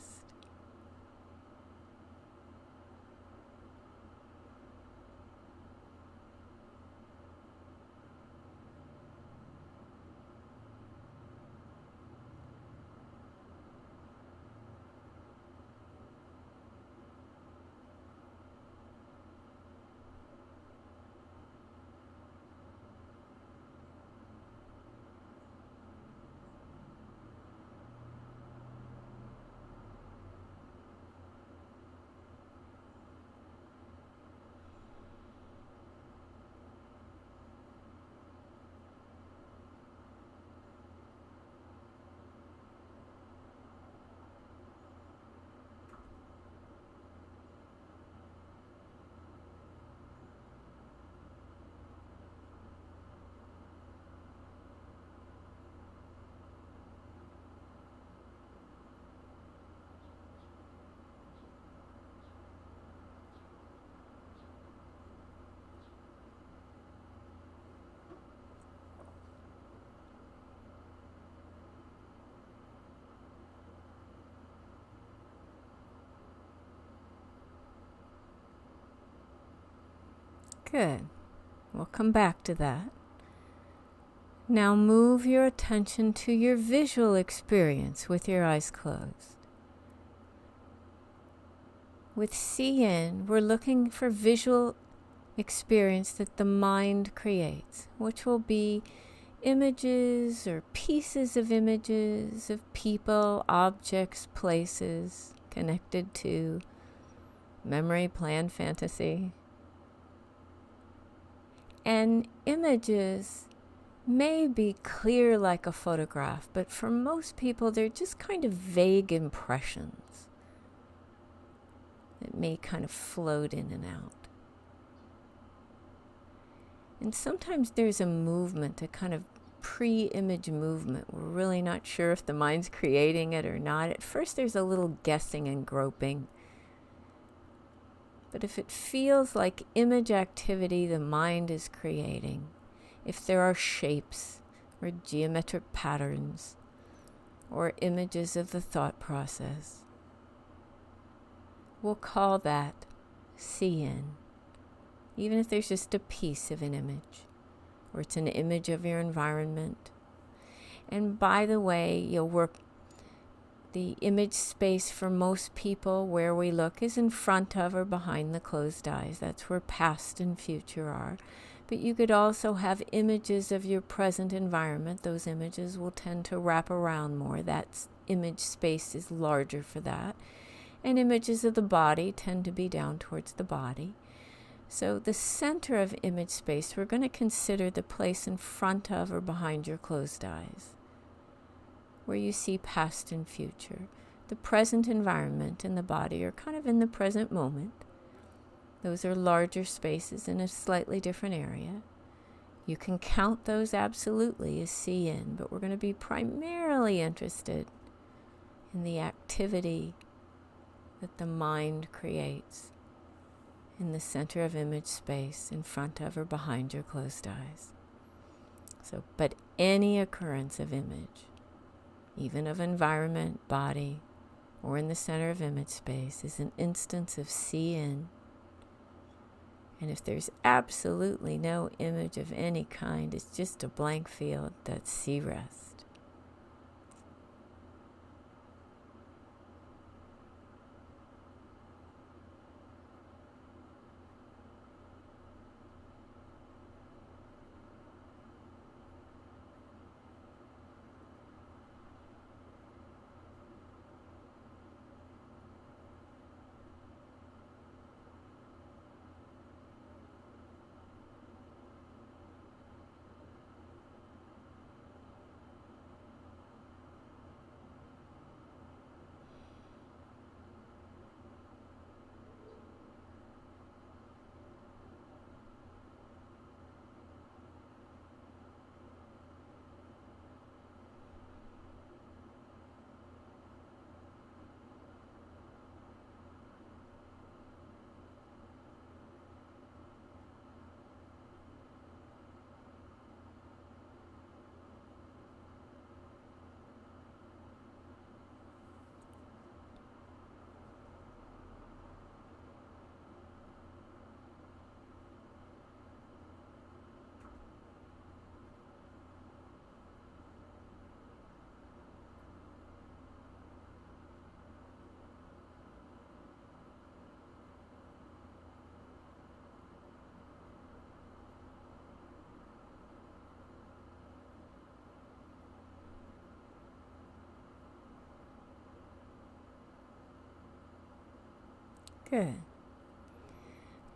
Good. We'll come back to that. Now move your attention to your visual experience with your eyes closed. With see in, we're looking for visual experience that the mind creates, which will be images or pieces of images of people, objects, places connected to memory, plan, fantasy. And images may be clear like a photograph, but for most people, they're just kind of vague impressions that may kind of float in and out. And sometimes there's a movement, a kind of pre-image movement. We're really not sure if the mind's creating it or not. At first, there's a little guessing and groping. But if it feels like image activity the mind is creating, if there are shapes or geometric patterns or images of the thought process, we'll call that see in. even if there's just a piece of an image, or it's an image of your environment. And by the way, you'll work the image space for most people where we look is in front of or behind the closed eyes. That's where past and future are. But you could also have images of your present environment. Those images will tend to wrap around more. That image space is larger for that. And images of the body tend to be down towards the body. So the center of image space, we're going to consider the place in front of or behind your closed eyes, where you see past and future. The present environment and the body are kind of in the present moment. Those are larger spaces in a slightly different area. You can count those absolutely as see in, but we're going to be primarily interested in the activity that the mind creates in the center of image space in front of or behind your closed eyes. But any occurrence of image, even of environment, body, or in the center of image space, is an instance of see in. And if there's absolutely no image of any kind, it's just a blank field, that's see rest. Good.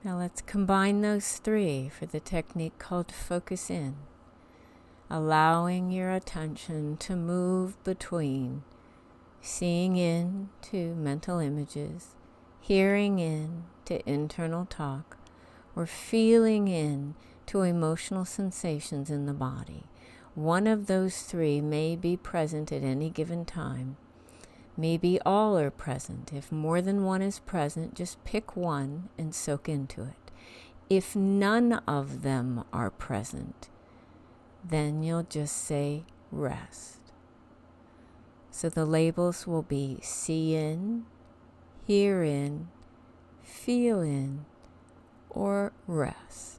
Now let's combine those three for the technique called focus in, allowing your attention to move between seeing in to mental images, hearing in to internal talk, or feeling in to emotional sensations in the body. One of those three may be present at any given time. Maybe all are present. If more than one is present, just pick one and soak into it. If none of them are present, then you'll just say rest. So the labels will be see in, hear in, feel in, or rest.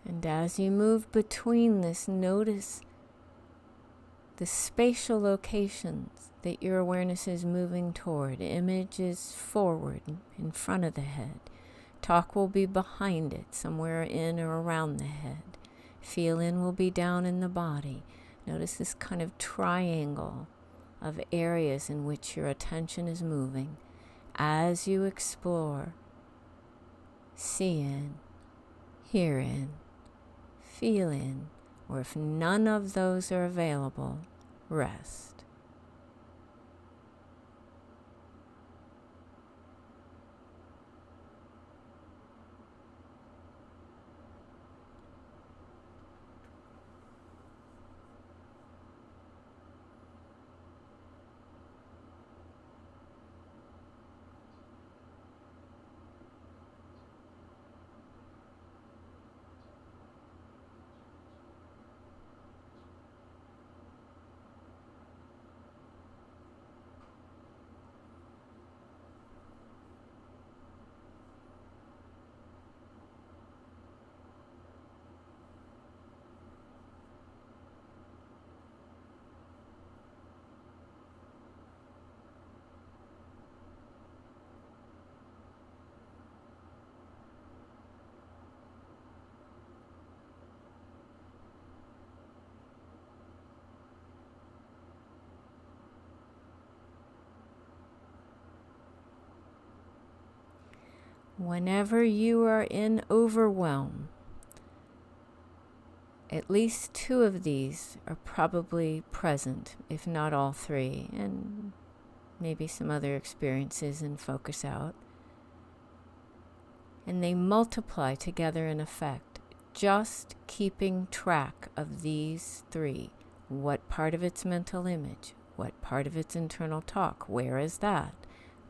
And as you move between this, notice the spatial locations that your awareness is moving toward. Image is forward, in front of the head. Talk will be behind it, somewhere in or around the head. Feel in will be down in the body. Notice this kind of triangle of areas in which your attention is moving as you explore. See in, hear in, feel in, or if none of those are available, rest. Whenever you are in overwhelm, at least two of these are probably present, if not all three, and maybe some other experiences in focus out. And they multiply together in effect. Just keeping track of these three. What part of it's mental image? What part of it's internal talk? Where is that?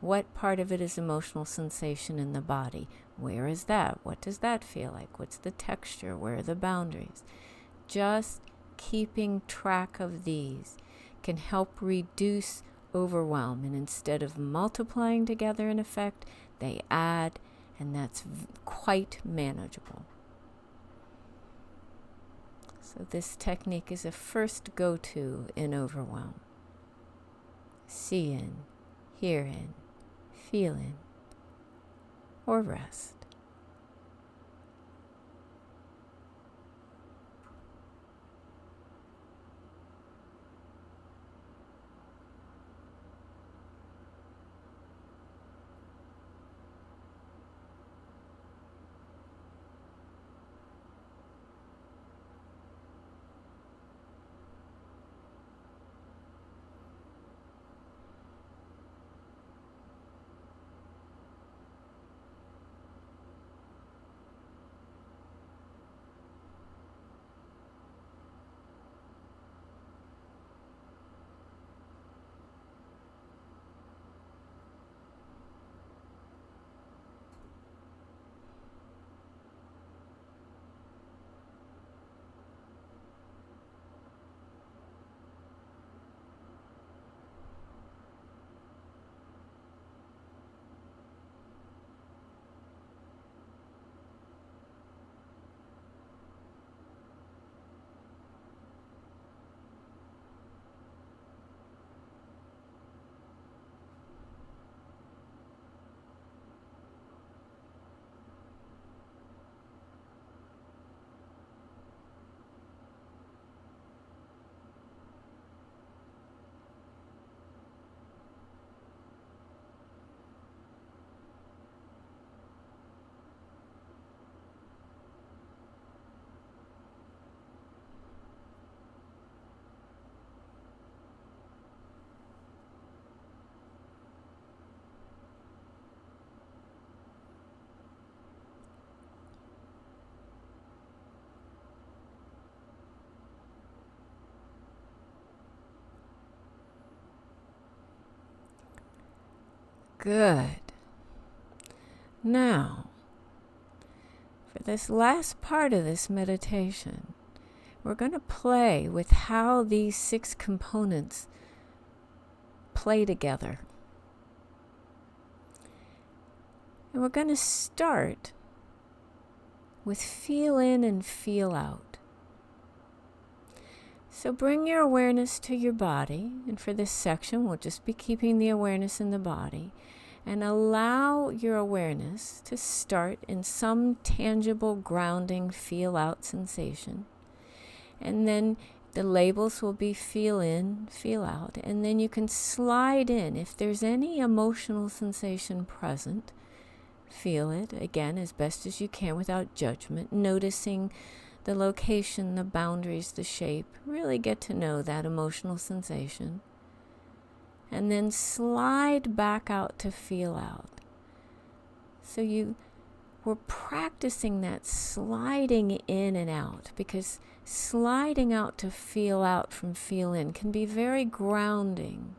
What part of it is emotional sensation in the body? Where is that? What does that feel like? What's the texture? Where are the boundaries? Just keeping track of these can help reduce overwhelm. And instead of multiplying together in effect, they add, and that's quite manageable. So this technique is a first go-to in overwhelm. Seeing, hearing, feeling, or rest. Good. Now, for this last part of this meditation, we're going to play with how these 6 components play together. And we're going to start with feel in and feel out. So bring your awareness to your body, and for this section we'll just be keeping the awareness in the body, and allow your awareness to start in some tangible grounding feel out sensation. And then the labels will be feel in, feel out, and then you can slide in. If there's any emotional sensation present, feel it, again, as best as you can without judgment, noticing the location, the boundaries, the shape. Really get to know that emotional sensation. And then slide back out to feel out. So we're practicing that sliding in and out, because sliding out to feel out from feel in can be very grounding.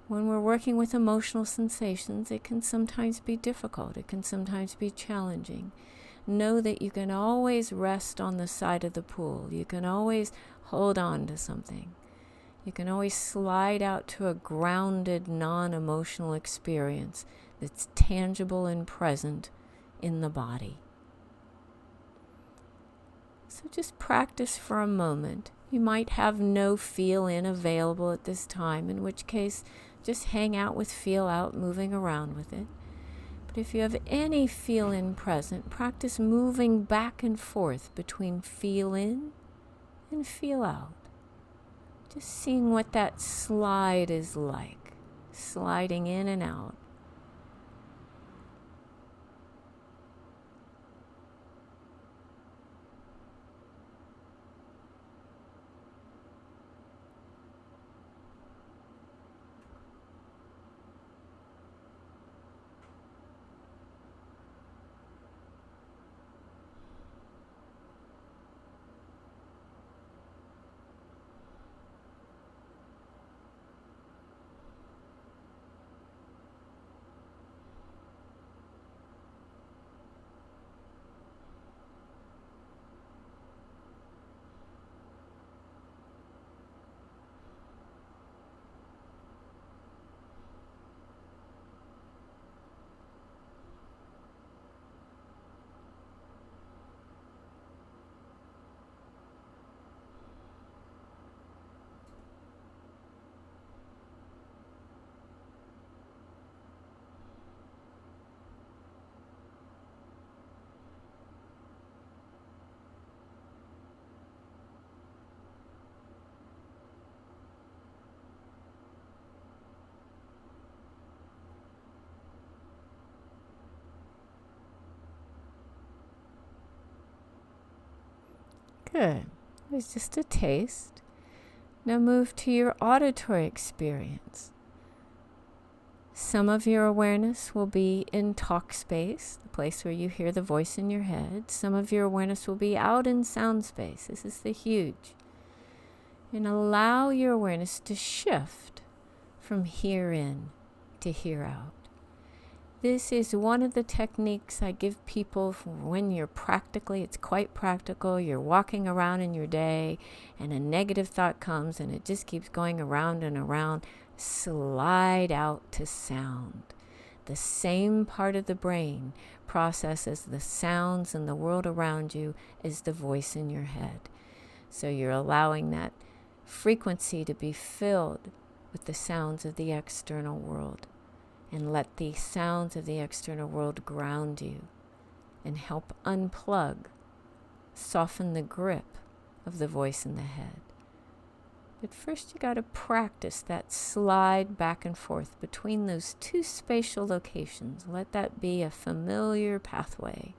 When we're working with emotional sensations, it can sometimes be difficult. It can sometimes be challenging. Know that you can always rest on the side of the pool. You can always hold on to something. You can always slide out to a grounded, non-emotional experience that's tangible and present in the body. So just practice for a moment. You might have no feel in available at this time, in which case just hang out with feel out, moving around with it. But if you have any feel in present, practice moving back and forth between feel in and feel out. Just seeing what that slide is like, sliding in and out. Good. It was just a taste. Now move to your auditory experience. Some of your awareness will be in talk space, the place where you hear the voice in your head. Some of your awareness will be out in sound space. This is the huge. And allow your awareness to shift from here in to here out. This is one of the techniques I give people for when it's quite practical, you're walking around in your day and a negative thought comes and it just keeps going around and around. Slide out to sound. The same part of the brain processes the sounds in the world around you as the voice in your head. So you're allowing that frequency to be filled with the sounds of the external world. And let the sounds of the external world ground you and help unplug, soften the grip of the voice in the head. But first you got to practice that slide back and forth between those two spatial locations. Let that be a familiar pathway.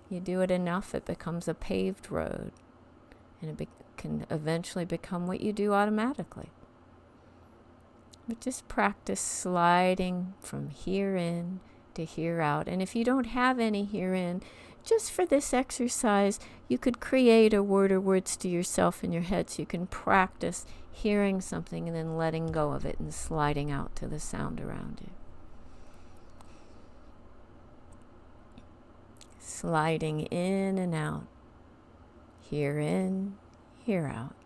You do it enough, it becomes a paved road, and it can eventually become what you do automatically. But just practice sliding from here in to here out. And if you don't have any here in, just for this exercise, you could create a word or words to yourself in your head so you can practice hearing something and then letting go of it and sliding out to the sound around you. Sliding in and out. Here in, here out.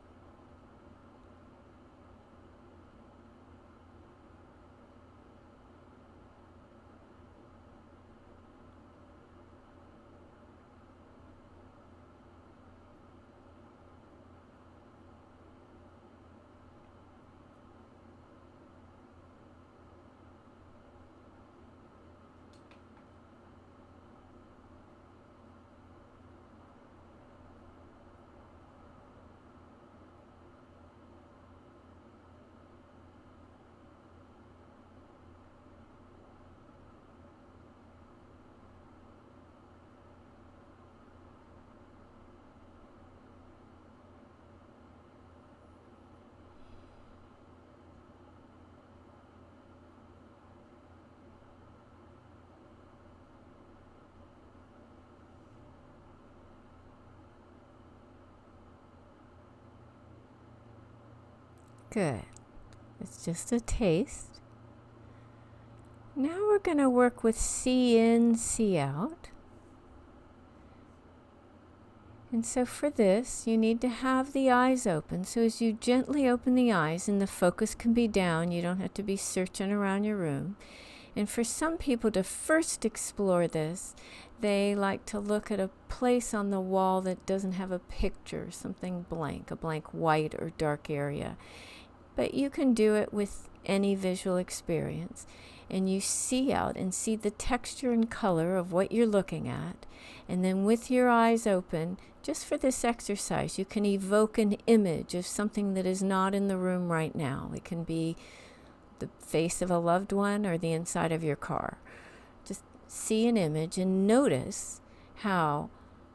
Good. It's just a taste. Now we're going to work with see in, see out. And so for this, you need to have the eyes open. So as you gently open the eyes and the focus can be down, you don't have to be searching around your room. And for some people to first explore this, they like to look at a place on the wall that doesn't have a picture, something blank, a blank white or dark area. But you can do it with any visual experience. And you see out and see the texture and color of what you're looking at. And then with your eyes open, just for this exercise, you can evoke an image of something that is not in the room right now. It can be the face of a loved one or the inside of your car. Just see an image and notice how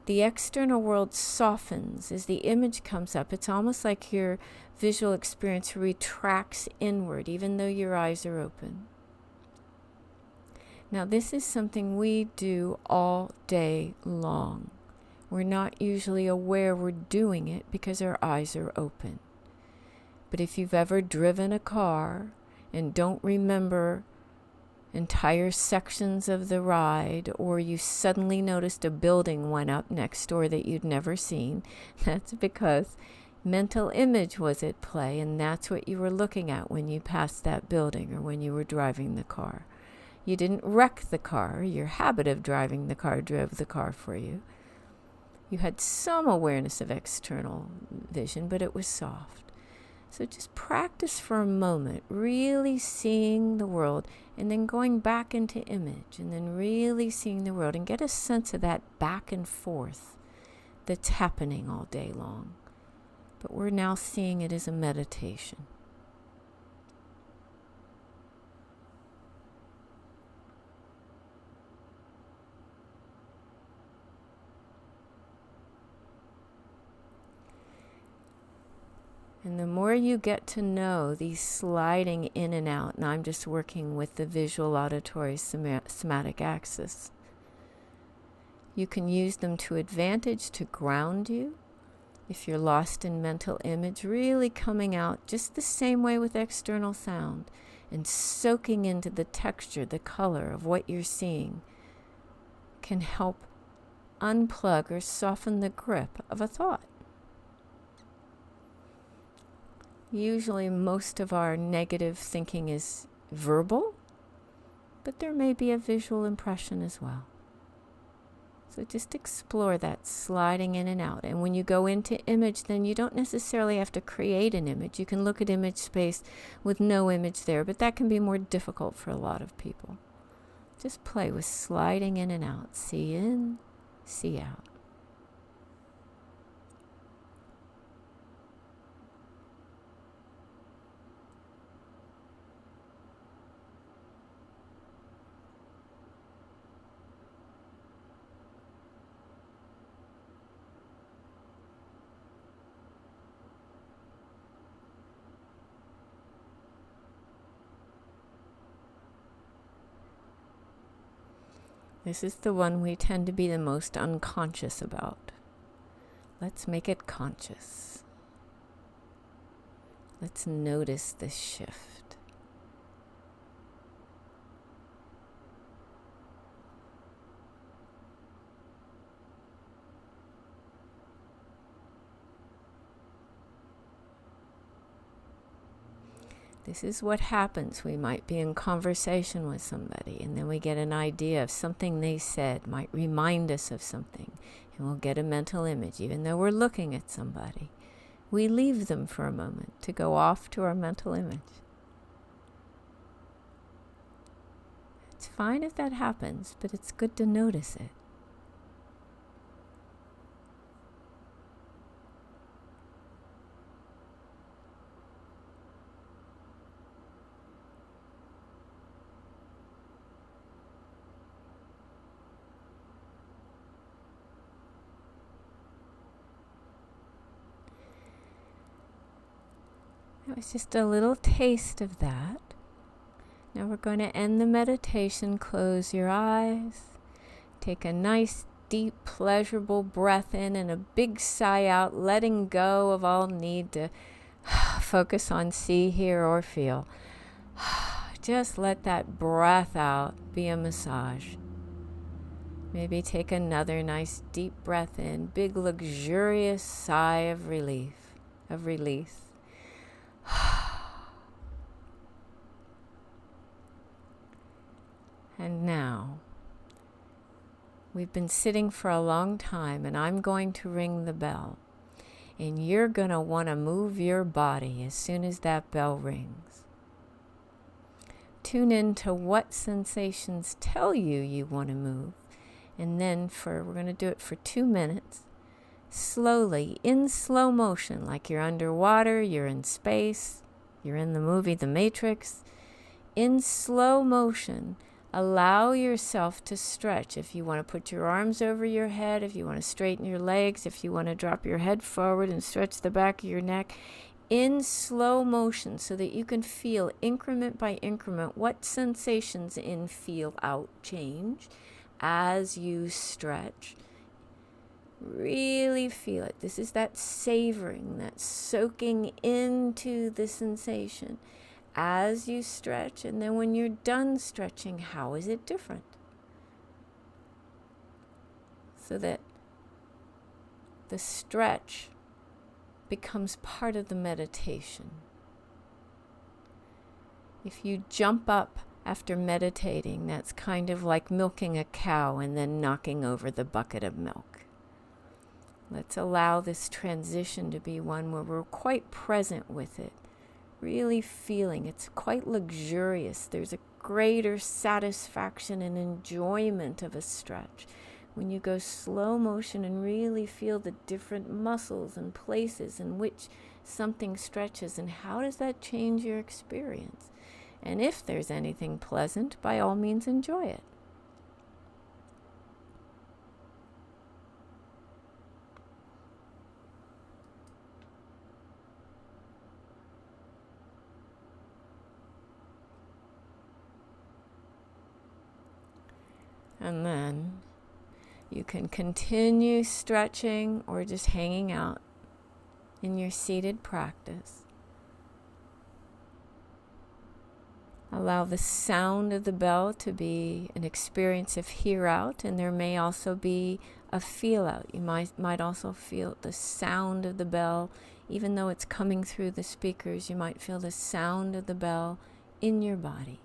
the external world softens as the image comes up. It's almost like your visual experience retracts inward, even though your eyes are open. Now, this is something we do all day long. We're not usually aware we're doing it because our eyes are open. But if you've ever driven a car and don't remember entire sections of the ride, or you suddenly noticed a building went up next door that you'd never seen, that's because mental image was at play, and that's what you were looking at when you passed that building or when you were driving the car. You didn't wreck the car. Your habit of driving the car drove the car for you. You had some awareness of external vision, but it was soft. So just practice for a moment, really seeing the world and then going back into image and then really seeing the world and get a sense of that back and forth that's happening all day long. But we're now seeing it as a meditation. And the more you get to know these sliding in and out, and I'm just working with the visual, auditory, somatic axis, you can use them to advantage to ground you. If you're lost in mental image, really coming out just the same way with external sound and soaking into the texture, the color of what you're seeing can help unplug or soften the grip of a thought. Usually most of our negative thinking is verbal, but there may be a visual impression as well. So just explore that sliding in and out. And when you go into image, then you don't necessarily have to create an image. You can look at image space with no image there, but that can be more difficult for a lot of people. Just play with sliding in and out. See in, see out. This is the one we tend to be the most unconscious about. Let's make it conscious. Let's notice this shift. This is what happens. We might be in conversation with somebody, and then we get an idea of something they said might remind us of something, and we'll get a mental image, even though we're looking at somebody. We leave them for a moment to go off to our mental image. It's fine if that happens, but it's good to notice it. That was just a little taste of that. Now we're going to end the meditation. Close your eyes. Take a nice, deep, pleasurable breath in and a big sigh out, letting go of all need to focus on see, hear, or feel. Just let that breath out be a massage. Maybe take another nice, deep breath in. Big, luxurious sigh of relief, of release. And now, we've been sitting for a long time, and I'm going to ring the bell. And you're going to want to move your body as soon as that bell rings. Tune in to what sensations tell you you want to move. And then we're going to do it for 2 minutes. Slowly, in slow motion, like you're underwater, you're in space, you're in the movie The Matrix. In slow motion, allow yourself to stretch. If you want to put your arms over your head, if you want to straighten your legs, if you want to drop your head forward and stretch the back of your neck, in slow motion so that you can feel increment by increment what sensations in, feel, out change as you stretch. Really feel it. This is that savoring, that soaking into the sensation as you stretch. And then when you're done stretching, how is it different? So that the stretch becomes part of the meditation. If you jump up after meditating, that's kind of like milking a cow and then knocking over the bucket of milk. Let's allow this transition to be one where we're quite present with it, really feeling it's quite luxurious. There's a greater satisfaction and enjoyment of a stretch when you go slow motion and really feel the different muscles and places in which something stretches, and how does that change your experience? And if there's anything pleasant, by all means enjoy it. And then you can continue stretching or just hanging out in your seated practice. Allow the sound of the bell to be an experience of hear out, and there may also be a feel out. You might also feel the sound of the bell, even though it's coming through the speakers. You might feel the sound of the bell in your body.